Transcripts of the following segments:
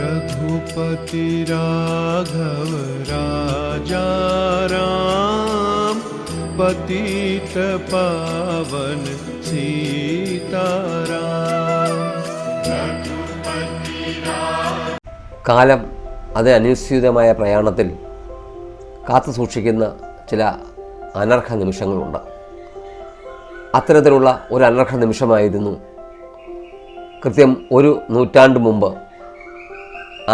रघुपति राघव राजा राम, पतित पावन सीताराम। കാലം അത് അനിശ്ചിതമായ പ്രയാണത്തിൽ കാത്തു സൂക്ഷിക്കുന്ന ചില അനർഹ നിമിഷങ്ങളുണ്ട്. അത്തരത്തിലുള്ള ഒരു അനർഹ നിമിഷമായിരുന്നു കൃത്യം ഒരു നൂറ്റാണ്ട് മുമ്പ്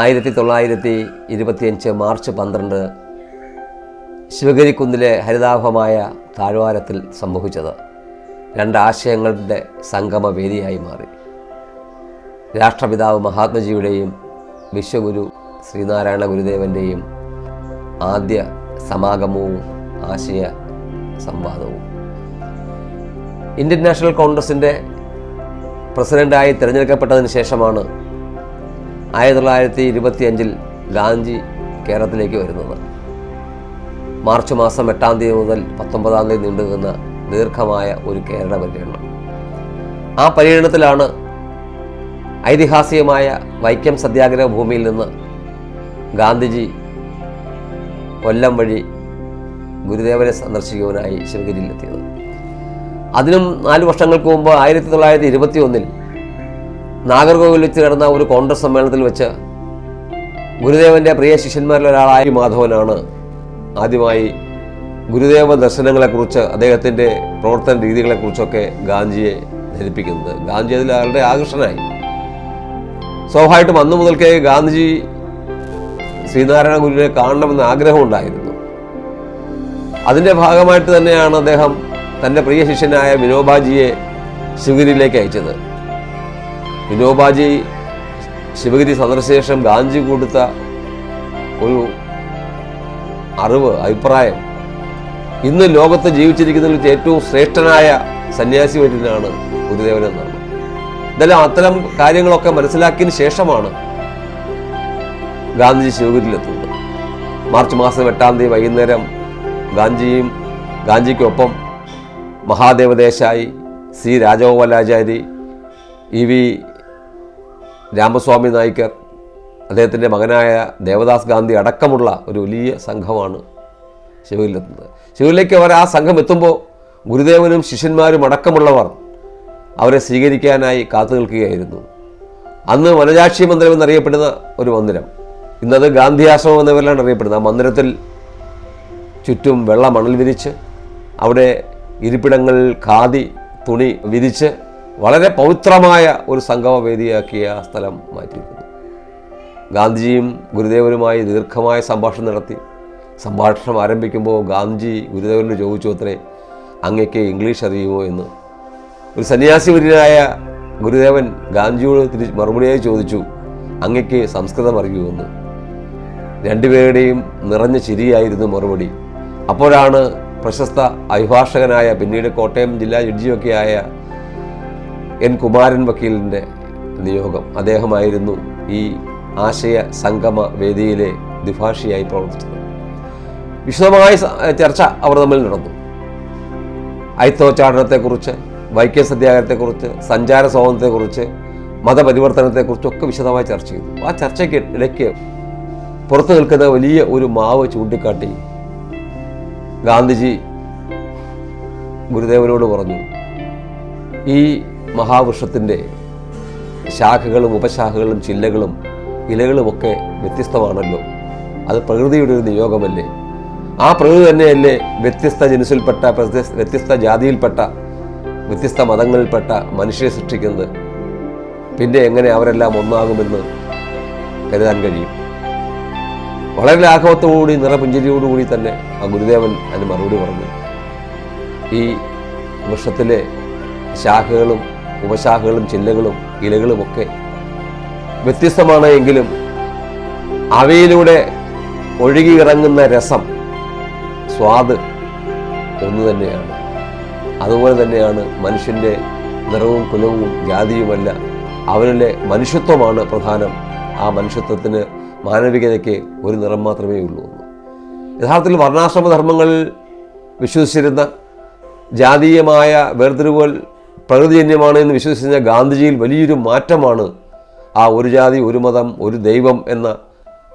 1925 മാർച്ച് 12 ശിവഗിരിക്കുന്നിലെ ഹരിതാഭമായ താഴ്വാരത്തിൽ സംഭവിച്ചത്. രണ്ട് ആശയങ്ങളുടെ സംഗമവേദിയായി മാറി. രാഷ്ട്രപിതാവ് മഹാത്മജിയുടെയും വിശ്വഗുരു ശ്രീനാരായണ ഗുരുദേവൻ്റെയും ആദ്യ സമാഗമവും ആശയ സംവാദവും. ഇന്ത്യൻ നാഷണൽ കോൺഗ്രസിൻ്റെ പ്രസിഡൻ്റായി തിരഞ്ഞെടുക്കപ്പെട്ടതിന് ശേഷമാണ് 1925 ഗാന്ധി കേരളത്തിലേക്ക് വരുന്നത്. മാർച്ച് മാസം 8 മുതൽ 19 നീണ്ടുനിന്ന ദീർഘമായ ഒരു കേരള പര്യടനം. ആ പര്യടനത്തിലാണ് ഐതിഹാസികമായ വൈക്കം സത്യാഗ്രഹ ഭൂമിയിൽ നിന്ന് ഗാന്ധിജി കൊല്ലം വഴി ഗുരുദേവനെ സന്ദർശിക്കുവാനായി ശിവഗിരിയിലെത്തിയത്. അതിനും 4 വർഷങ്ങൾക്ക് മുമ്പ് 1921 നാഗർകോവിൽ വെച്ച് നടന്ന ഒരു കോൺഗ്രസ് സമ്മേളനത്തിൽ വെച്ച് ഗുരുദേവൻ്റെ പ്രിയ ശിഷ്യന്മാരിൽ ഒരാളായ മാധവനാണ് ആദ്യമായി ഗുരുദേവ ദർശനങ്ങളെക്കുറിച്ച്, അദ്ദേഹത്തിൻ്റെ പ്രവർത്തന രീതികളെക്കുറിച്ചൊക്കെ ഗാന്ധിയെ ധരിപ്പിക്കുന്നത്. ഗാന്ധി അതിൽ ആളുടെ ആകർഷണനായി. സ്വാഭാവികമായിട്ടും അന്നു മുതൽക്കേ ഗാന്ധിജി ശ്രീനാരായണ ഗുരുവിനെ കാണണമെന്ന് ആഗ്രഹമുണ്ടായിരുന്നു. അതിൻ്റെ ഭാഗമായിട്ട് തന്നെയാണ് അദ്ദേഹം തൻ്റെ പ്രിയ ശിഷ്യനായ വിനോബാജിയെ ശിവഗിരിയിലേക്ക് അയച്ചത്. വിനോബാജി ശിവഗിരി സന്ദർശിച്ച ശേഷം ഗാന്ധി കൊടുത്ത ഒരു അഭിപ്രായം, ഇന്ന് ലോകത്ത് ജീവിച്ചിരിക്കുന്നതിൽ ഏറ്റവും ശ്രേഷ്ഠനായ സന്യാസി വര്യനാണ് ഗുരുദേവനെന്നാണ്. ഇതെല്ലാം അത്തരം കാര്യങ്ങളൊക്കെ മനസ്സിലാക്കിയതിന് ശേഷമാണ് ഗാന്ധിജി ശിവഗിരിയിലെത്തുന്നത്. മാർച്ച് മാസം 8 വൈകുന്നേരം ഗാന്ധിജിക്കൊപ്പം മഹാദേവ ദേശായി, സി രാജഗോപാലാചാരി, EV രാമസ്വാമി നായ്ക്കർ, അദ്ദേഹത്തിൻ്റെ മകനായ ദേവദാസ് ഗാന്ധി അടക്കമുള്ള ഒരു വലിയ സംഘമാണ് ശിവഗിരിയിലെത്തുന്നത്. ശിവഗിരിയിലേക്ക് അവർ ആ സംഘം എത്തുമ്പോൾ ഗുരുദേവനും ശിഷ്യന്മാരും അടക്കമുള്ളവർ അവരെ സ്വീകരിക്കാനായി കാത്തു നിൽക്കുകയായിരുന്നു. അന്ന് വനജാക്ഷി മന്ദിരം എന്നറിയപ്പെടുന്ന ഒരു മന്ദിരം, ഇന്നത് ഗാന്ധി ആശ്രമം എന്ന പേരിലാണ് അറിയപ്പെടുന്നത്. ആ മന്ദിരത്തിൽ ചുറ്റും വെള്ള മണൽ വിരിച്ച് അവിടെ ഇരിപ്പിടങ്ങളിൽ ഖാദി തുണി വിരിച്ച് വളരെ പവിത്രമായ ഒരു സംഗമവേദിയാക്കിയ ആ സ്ഥലം മാറ്റിയിരുന്നു. ഗാന്ധിജിയും ഗുരുദേവനുമായി ദീർഘമായ സംഭാഷണം നടത്തി. സംഭാഷണം ആരംഭിക്കുമ്പോൾ ഗാന്ധിജി ഗുരുദേവനോട് ചോദിച്ചു അത്രേ, അങ്ങയ്ക്ക് ഇംഗ്ലീഷ് അറിയുമോ എന്ന്. ഒരു സന്യാസി വര്യനായ ഗുരുദേവൻ ഗാന്ധിജിയോട് മറുപടിയായി ചോദിച്ചു, അങ്ങയ്ക്ക് സംസ്കൃതം അറിയുമെന്ന്. രണ്ടുപേരുടെയും നിറഞ്ഞ ചിരിയായിരുന്നു മറുപടി. അപ്പോഴാണ് പ്രശസ്ത അഭിഭാഷകനായ, പിന്നീട് കോട്ടയം ജില്ലാ ജഡ്ജിയൊക്കെയായ N. കുമാരൻ വക്കീലിൻ്റെ നിയോഗം. അദ്ദേഹമായിരുന്നു ഈ ആശയ സംഗമ വേദിയിലെ ദ്വിഭാഷിയായി പ്രവർത്തിച്ചത്. വിശദമായ ചർച്ച അവർ തമ്മിൽ നടന്നു. അയിത്തോച്ചാടനത്തെക്കുറിച്ച്, വൈക്കം സത്യാഗ്രഹത്തെക്കുറിച്ച്, സഞ്ചാര സ്വാതന്ത്ര്യത്തെക്കുറിച്ച്, മതപരിവർത്തനത്തെക്കുറിച്ചൊക്കെ വിശദമായി ചർച്ച ചെയ്തു. ആ ചർച്ചയ്ക്ക് ഇടയ്ക്ക് പുറത്തു നിൽക്കുന്ന വലിയ ഒരു മാവ് ചൂണ്ടിക്കാട്ടി ഗാന്ധിജി ഗുരുദേവനോട് പറഞ്ഞു, ഈ മഹാവൃക്ഷത്തിൻ്റെ ശാഖകളും ഉപശാഖകളും ചില്ലകളും ഇലകളുമൊക്കെ വ്യത്യസ്തമാണല്ലോ, അത് പ്രകൃതിയുടെ ഒരു നിയോഗമല്ലേ? ആ പ്രകൃതി തന്നെയല്ലേ വ്യത്യസ്ത ജനുസിൽപ്പെട്ട, വ്യത്യസ്ത ജാതിയിൽപ്പെട്ട, വ്യത്യസ്ത മതങ്ങളിൽപ്പെട്ട മനുഷ്യരെ സൃഷ്ടിക്കുന്നത്? പിന്നെ എങ്ങനെ അവരെല്ലാം ഒന്നാകുമെന്ന് കരുതാൻ കഴിയും? വളരെ ലാഘവത്തോടുകൂടി, നിറപുഞ്ചിരിയോടുകൂടി തന്നെ ആ ഗുരുദേവൻ അതിന് മറുപടി പറഞ്ഞു, ഈ വൃക്ഷത്തിലെ ശാഖകളും ഉപശാഖകളും ചില്ലകളും ഇലകളുമൊക്കെ വ്യത്യസ്തമാണ് എങ്കിലും അവയിലൂടെ ഒഴുകിയിറങ്ങുന്ന രസം, സ്വാദ് ഒന്നു തന്നെയാണ്. അതുപോലെ തന്നെയാണ് മനുഷ്യൻ്റെ നിറവും കുലവും ജാതിയുമല്ല, അവനിലെ മനുഷ്യത്വമാണ് പ്രധാനം. ആ മനുഷ്യത്വത്തിന്, മാനവികതയ്ക്ക് ഒരു നിറം മാത്രമേ ഉള്ളൂ. യഥാർത്ഥത്തിൽ വർണ്ണാശ്രമധർമ്മങ്ങളിൽ വിശ്വസിച്ചിരുന്ന, ജാതീയമായ വേർതിരിവുകൾ പ്രകൃതിജന്യമാണ് എന്ന് വിശ്വസിച്ച ഗാന്ധിജിയിൽ വലിയൊരു മാറ്റമാണ് ആ ഒരു ജാതി ഒരു മതം ഒരു ദൈവം എന്ന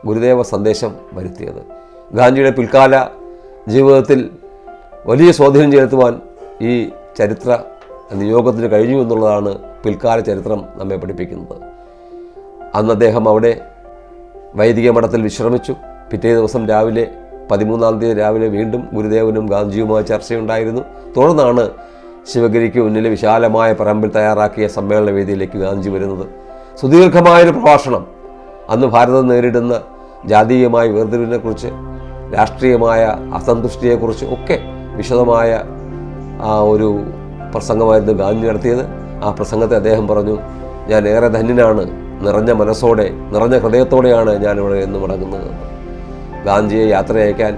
ഗുരുദേവ സന്ദേശം വരുത്തിയത്. ഗാന്ധിയുടെ പിൽക്കാല ജീവിതത്തിൽ വലിയ സ്വാധീനം ചെലുത്തുവാൻ ഈ ചരിത്ര നിയോഗത്തിന് കഴിഞ്ഞു എന്നുള്ളതാണ് പിൽക്കാല ചരിത്രം നമ്മെ പഠിപ്പിക്കുന്നത്. അന്ന് അദ്ദേഹം അവിടെ വൈദിക മഠത്തിൽ വിശ്രമിച്ചു. പിറ്റേ ദിവസം രാവിലെ 13-ാം തീയതി രാവിലെ വീണ്ടും ഗുരുദേവനും ഗാന്ധിയുമായി ചർച്ചയുണ്ടായിരുന്നു. തുടർന്നാണ് ശിവഗിരിക്ക് മുന്നിൽ വിശാലമായ പറമ്പിൽ തയ്യാറാക്കിയ സമ്മേളന വേദിയിലേക്ക് ഗാന്ധി വരുന്നത്. സുദീർഘമായൊരു പ്രഭാഷണം അന്ന് ഭാരതം നേരിടുന്ന ജാതീയമായ വേർതിരിവിനെക്കുറിച്ച്, രാഷ്ട്രീയമായ അസന്തുഷ്ടിയെക്കുറിച്ച് ഒക്കെ വിശദമായ ഒരു പ്രസംഗമായിരുന്നു ഗാന്ധി നടത്തിയത്. ആ പ്രസംഗത്തെ അദ്ദേഹം പറഞ്ഞു, ഞാൻ ഏറെ ധന്യനാണ്, നിറഞ്ഞ മനസ്സോടെ നിറഞ്ഞ ഹൃദയത്തോടെയാണ് ഞാനിവിടെ നിന്ന് മടങ്ങുന്നത്. ഗാന്ധിയെ യാത്ര അയക്കാൻ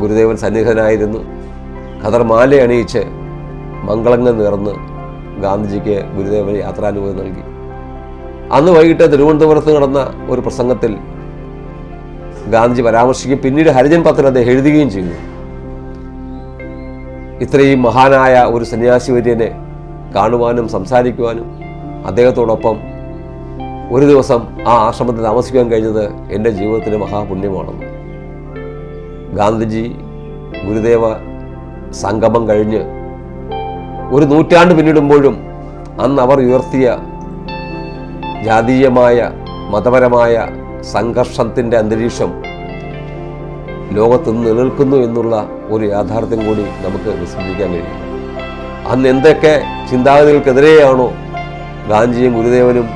ഗുരുദേവൻ സന്നിഹിതനായിരുന്നു. ഖദർമാല അണിയിച്ച് മംഗളങ്ങൾ നേർന്ന് ഗാന്ധിജിക്ക് ഗുരുദേവൻ യാത്രാനുമതി നൽകി. അന്ന് വൈകിട്ട് തിരുവനന്തപുരത്ത് നടന്ന ഒരു പ്രസംഗത്തിൽ ഗാന്ധിജി പരാമർശിക്കുകയും പിന്നീട് ഹരിജൻ പത്രത്തിൽ അദ്ദേഹം എഴുതുകയും ചെയ്തു. ഇത്രയും മഹാനായ ഒരു സന്യാസി വര്യനെ കാണുവാനും സംസാരിക്കുവാനും അദ്ദേഹത്തോടൊപ്പം ഒരു ദിവസം ആ ആശ്രമത്തിൽ താമസിക്കാൻ കഴിഞ്ഞത് എൻ്റെ ജീവിതത്തിന് മഹാപുണ്യമാണെന്ന്. ഗാന്ധിജി ഗുരുദേവ സംഗമം കഴിഞ്ഞ് ഒരു നൂറ്റാണ്ട് പിന്നിടുമ്പോഴും അന്ന് അവർ ഉയർത്തിയ ജാതീയമായ മതപരമായ സംഘർഷത്തിൻ്റെ അന്തരീക്ഷം ലോകത്ത് നിലനിൽക്കുന്നു എന്നുള്ള ഒരു യാഥാർത്ഥ്യം കൂടി നമുക്ക് വിസ്മരിക്കാൻ കഴിയും. അന്ന് എന്തൊക്കെ ചിന്താഗതികൾക്കെതിരെയാണോ ഗാന്ധിജിയും ഗുരുദേവനും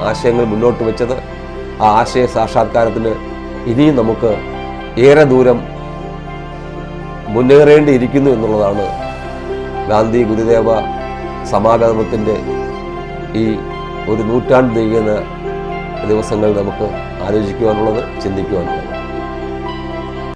ആശയങ്ങൾ മുന്നോട്ട് വെച്ചത്, ആ ആശയ സാക്ഷാത്കാരത്തിന് ഇനിയും നമുക്ക് ഏറെ ദൂരം മുന്നേറേണ്ടിയിരിക്കുന്നു എന്നുള്ളതാണ് ഗാന്ധി ഗുരുദേവ സമാഗമത്തിൻ്റെ ഈ ഒരു നൂറ്റാണ്ട് തികയുന്ന ദിവസങ്ങൾ നമുക്ക് ആലോചിക്കുവാനുള്ളത്, ചിന്തിക്കുവാനുള്ളത്.